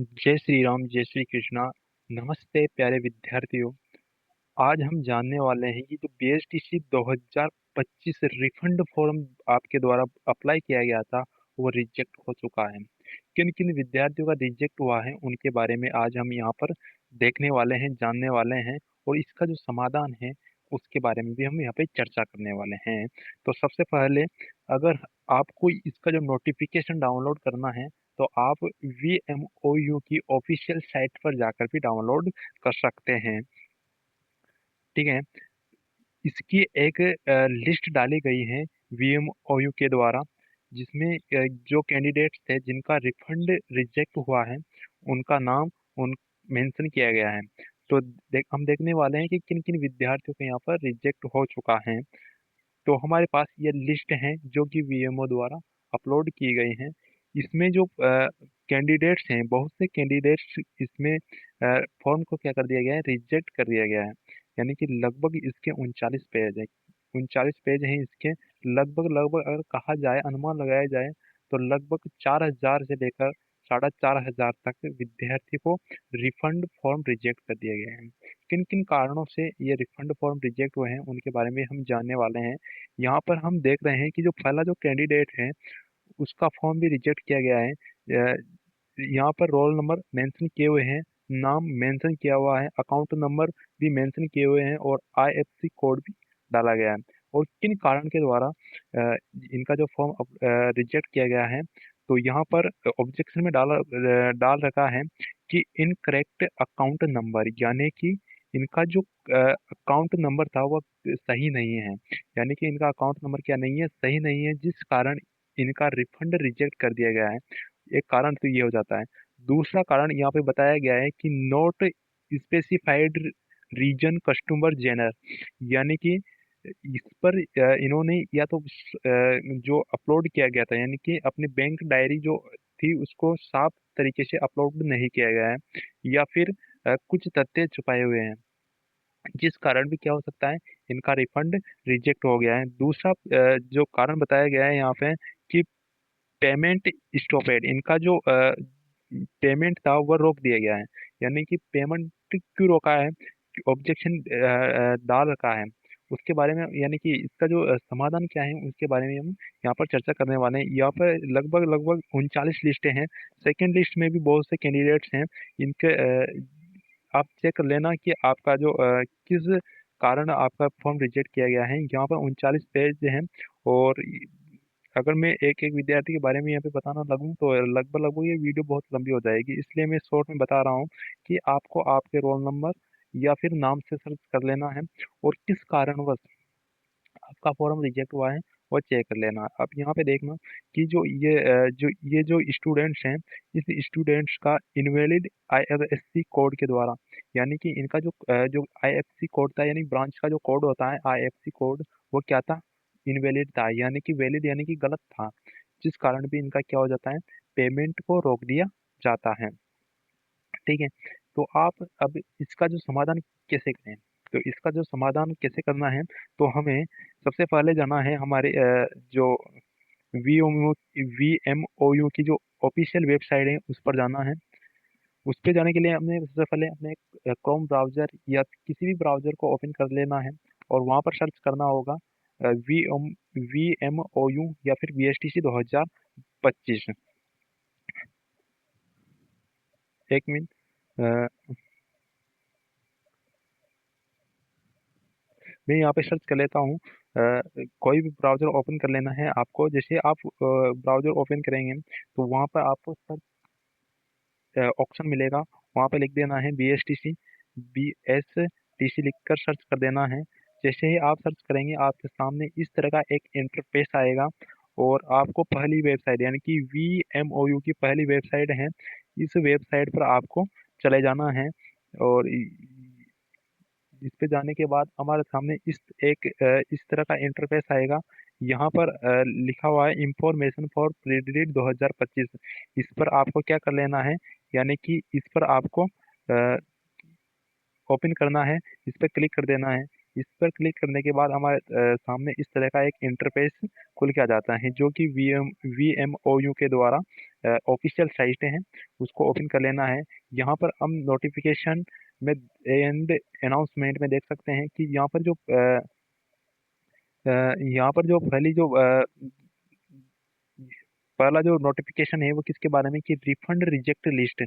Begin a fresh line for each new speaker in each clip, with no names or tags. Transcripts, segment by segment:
जय श्री राम, जय श्री कृष्णा। नमस्ते प्यारे विद्यार्थियों। आज हम जानने वाले हैं कि जो बीएसटीसी 2025 रिफंड फॉर्म आपके द्वारा अप्लाई किया गया था वो रिजेक्ट हो चुका है। किन किन विद्यार्थियों का रिजेक्ट हुआ है उनके बारे में आज हम यहाँ पर देखने वाले हैं, जानने वाले हैं। और इसका जो समाधान है उसके बारे में भी हम यहाँ पे चर्चा करने वाले हैं। तो सबसे पहले, अगर आपको इसका जो नोटिफिकेशन डाउनलोड करना है तो आप VMOU की ऑफिशियल साइट पर जाकर भी डाउनलोड कर सकते हैं। ठीक है। इसकी एक लिस्ट डाली गई है VMOU के द्वारा, जिसमें जो कैंडिडेट्स थे जिनका रिफंड रिजेक्ट हुआ है उनका नाम उन मेंशन किया गया है। तो हम देखने वाले हैं कि किन किन विद्यार्थियों को यहाँ पर रिजेक्ट हो चुका है। तो हमारे पास ये लिस्ट है जो कि VMO द्वारा अपलोड की गई है। इसमें जो कैंडिडेट्स हैं, बहुत से कैंडिडेट्स इसमें फॉर्म को क्या कर दिया गया है, रिजेक्ट कर दिया गया है। यानी कि लगभग इसके 39 पेज है। 39 पेज हैं इसके। लगभग लगभग अगर कहा जाए, अनुमान लगाया जाए, तो लगभग 4,000 से लेकर 4,500 तक विद्यार्थी को रिफंड फॉर्म रिजेक्ट कर दिए गए हैं। किन किन कारणों से ये रिफंड फॉर्म रिजेक्ट हुए हैं उनके बारे में हम जानने वाले हैं। यहाँ पर हम देख रहे हैं कि जो पहला जो कैंडिडेट है उसका फॉर्म भी रिजेक्ट किया गया है। यहाँ पर रोल नंबर मेंशन किए हुए हैं, नाम मेंशन किया हुआ है, अकाउंट नंबर भी मेंशन किए हुए हैं और IFSC कोड भी डाला गया है। और किन कारण के द्वारा इनका जो फॉर्म रिजेक्ट किया गया है, तो यहाँ पर ऑब्जेक्शन में डाल रखा है कि इनकरेक्ट अकाउंट नंबर, यानी कि इनका जो अकाउंट नंबर था वह सही नहीं है। यानी कि इनका अकाउंट नंबर क्या नहीं है, सही नहीं है, जिस कारण इनका रिफंड रिजेक्ट कर दिया गया है। एक कारण तो ये हो जाता है। दूसरा कारण यहाँ पे बताया गया है कि नॉट स्पेसिफाइड रीजन कस्टमर जेनर, यानी कि इस पर इन्होंने या तो जो अपलोड किया गया था, यानी कि अपनी बैंक डायरी जो थी उसको साफ तरीके से अपलोड नहीं किया गया है, या फिर कुछ तथ्य छुपाए हुए हैं, जिस कारण भी क्या हो सकता है, इनका रिफंड रिजेक्ट हो गया है। दूसरा जो कारण बताया गया है यहाँ पे कि पेमेंट स्टॉपेड, इनका जो पेमेंट था वह रोक दिया गया है। यानी कि पेमेंट क्यों रोका है, ऑब्जेक्शन डाल रखा है उसके बारे में, यानी कि इसका जो समाधान क्या है उसके बारे में हम यहाँ पर चर्चा करने वाले हैं। यहाँ पर लगभग लगभग 39 लिस्टें हैं। सेकंड लिस्ट में भी बहुत से कैंडिडेट्स हैं। इनके आप चेक कर लेना कि आपका जो किस कारण आपका फॉर्म रिजेक्ट किया गया है। यहाँ पर 39 पेज हैं। और अगर मैं एक एक विद्यार्थी के बारे में यहाँ पे बताना लगूँ तो लगभग लगभग ये वीडियो बहुत लंबी हो जाएगी, इसलिए मैं शॉर्ट में बता रहा हूँ कि आपको आपके रोल नंबर या फिर नाम से सर्च कर लेना है और किस कारणवश आपका फॉर्म रिजेक्ट हुआ है वो चेक कर लेना। अब यहाँ पे देखना कि जो स्टूडेंट्स हैं, इस स्टूडेंट्स का इनवैलिड IFSC कोड के द्वारा, यानी कि इनका जो IFSC कोड था, यानी ब्रांच का जो कोड होता है IFSC कोड, वो क्या था, इनवैलिड था, यानी कि वैलिड यानी कि गलत था, जिस कारण भी इनका क्या हो जाता है, पेमेंट को रोक दिया जाता है। ठीक है। तो आप अब इसका जो समाधान कैसे करें, तो इसका जो समाधान कैसे करना है, तो हमें सबसे पहले जाना है हमारे जो VMOU की जो ऑफिशियल वेबसाइट है उस पर जाना है। उस पर जाने के लिए हमने सबसे पहले अपने क्रोम ब्राउजर या किसी भी ब्राउजर को ओपन कर लेना है और वहाँ पर सर्च करना होगा VMOU या फिर BSTC 2025। एक मिनट, मैं यहाँ पे सर्च कर लेता हूँ। कोई भी ब्राउजर ओपन कर लेना है आपको। जैसे आप ब्राउजर ओपन करेंगे तो वहाँ पर आपको सर्च ऑप्शन मिलेगा, वहाँ पे लिख देना है BSTC लिखकर सर्च कर देना है। जैसे ही आप सर्च करेंगे आपके सामने इस तरह का एक इंटरफेस आएगा और आपको पहली वेबसाइट, यानी कि VMOU की पहली वेबसाइट है, इस वेबसाइट पर आपको चले जाना है। और इस पे जाने के बाद हमारे सामने इस तरह का इंटरफेस आएगा। यहाँ पर लिखा हुआ है इंफॉर्मेशन फॉर क्रेडिट 2025। इस पर आपको क्या कर लेना है, यानी कि इस पर आपको ओपन करना है, इस पर क्लिक कर देना है। इस पर क्लिक करने के बाद हमारे सामने इस तरह का एक इंटरफेस खुल के आ जाता है, जो कि वी एम ओ यू के द्वारा ऑफिशियल साइट है उसको ओपन कर लेना है। यहाँ पर हम नोटिफिकेशन में एंड अनाउंसमेंट में देख सकते हैं कि यहाँ पर जो पहला जो नोटिफिकेशन है वो किसके बारे में कि रिफंड रिजेक्ट लिस्ट।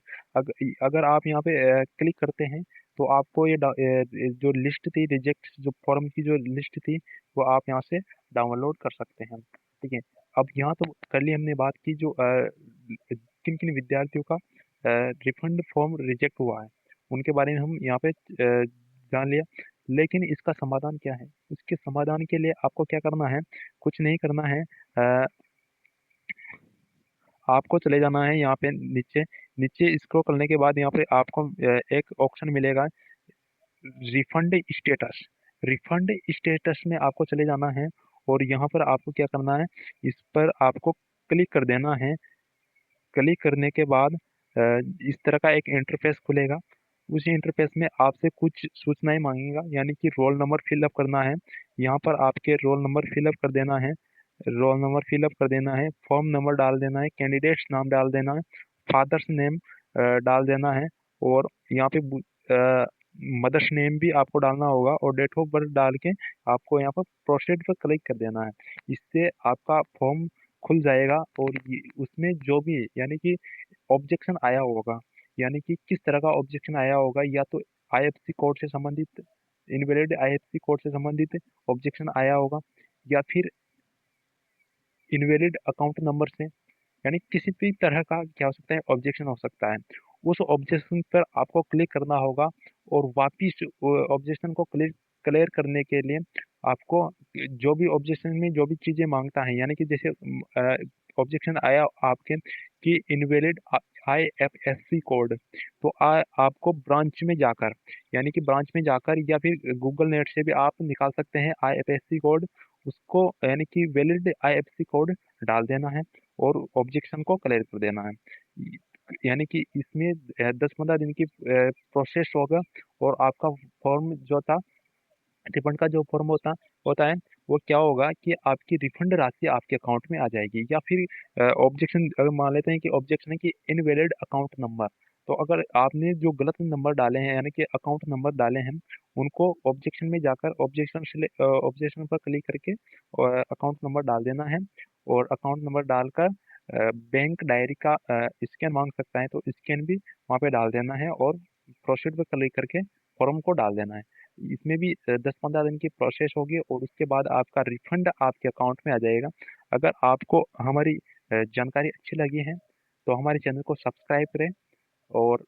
अगर आप यहाँ पे क्लिक करते हैं तो आपको जो लिस्ट थी रिजेक्ट जो फॉर्म की जो लिस्ट थी वो आप यहाँ से डाउनलोड कर सकते हैं। ठीक है। अब यहाँ तो कर ली हमने बात की जो किन किन विद्यार्थियों का रिफंड फॉर्म रिजेक्ट हुआ है उनके बारे में हम यहाँ पे जान लिया। लेकिन इसका समाधान क्या है? इसके समाधान के लिए आपको क्या करना है? कुछ नहीं करना है। आपको चले जाना है यहाँ पे नीचे। नीचे स्क्रॉल करने के बाद यहाँ पे आपको एक ऑप्शन मिलेगा रिफंड स्टेटस। रिफंड स्टेटस में आपको चले जाना है और यहाँ पर आपको क्या करना है? इस पर आपको क्लिक कर देना है। क्लिक करने के बाद इस तरह का एक इंटरफेस खुलेगा। उस इंटरफेस में आपसे कुछ सूचनाएं मांगेगा यानी कि रोल नंबर फिलअप करना है। यहाँ पर आपके रोल नंबर फिलअप कर देना है। रोल नंबर फिलअप कर देना है, फॉर्म नंबर डाल देना है, कैंडिडेट्स नाम डाल देना है, फादर्स नेम डाल देना है और यहाँ पे मदर्स नेम भी आपको डालना होगा और डेट ऑफ बर्थ डाल के आपको यहाँ पर प्रोसीड पर क्लिक कर देना है। इससे आपका फॉर्म खुल जाएगा और उसमें जो भी यानी कि ऑब्जेक्शन आया होगा यानी कि किस तरह का ऑब्जेक्शन आया होगा या तो आईएफएससी कोड से संबंधित इनवैलिड आईएफएससी कोड से संबंधित ऑब्जेक्शन आया होगा या फिर इनवैलिड अकाउंट नंबर से यानी किसी भी तरह का क्या हो सकता है ऑब्जेक्शन हो सकता है। उस ऑब्जेक्शन पर आपको क्लिक करना होगा और वापिस ऑब्जेक्शन को क्लियर करने के लिए आपको जो भी ऑब्जेक्शन में जो भी चीजें मांगता है यानी कि जैसे ऑब्जेक्शन आया आपके कि इनवैलिड आईएफएससी कोड तो आपको ब्रांच में जाकर यानी कि ब्रांच में जाकर या फिर गूगल नेट से भी आप निकाल सकते हैं आईएफएससी कोड। उसको यानी कि वैलिड आईएफएससी कोड डाल देना है और ऑब्जेक्शन को क्लियर कर देना है। यानी कि इसमें 10-15 दिन की प्रोसेस होगा और आपका फॉर्म जो था रिफंड का जो फॉर्म होता होता है वो क्या होगा कि आपकी रिफंड राशि आपके अकाउंट में आ जाएगी। या फिर ऑब्जेक्शन अगर मान लेते हैं कि ऑब्जेक्शन है कि इनवैलिड अकाउंट नंबर तो अगर आपने जो गलत नंबर डाले हैं यानी कि अकाउंट नंबर डाले हैं उनको ऑब्जेक्शन में जाकर ऑब्जेक्शन पर क्लिक करके अकाउंट नंबर डाल देना है और अकाउंट नंबर डालकर बैंक डायरी का स्कैन मांग सकता है तो स्कैन भी वहाँ पे डाल देना है और प्रोसीड पर क्लिक करके फॉर्म को डाल देना है। इसमें भी 10-15 दिन की प्रोसेस होगी और उसके बाद आपका रिफंड आपके अकाउंट में आ जाएगा। अगर आपको हमारी जानकारी अच्छी लगी है तो हमारे चैनल को सब्सक्राइब करें और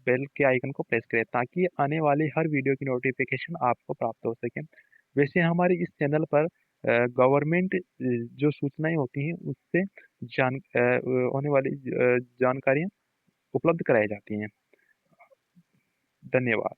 बेल के आइकन को प्रेस करें ताकि आने वाली हर वीडियो की नोटिफिकेशन आपको प्राप्त हो सके। वैसे हमारे इस चैनल पर गवर्नमेंट जो सूचनाएं होती हैं उससे होने वाली जानकारियाँ उपलब्ध कराई जाती हैं। धन्यवाद।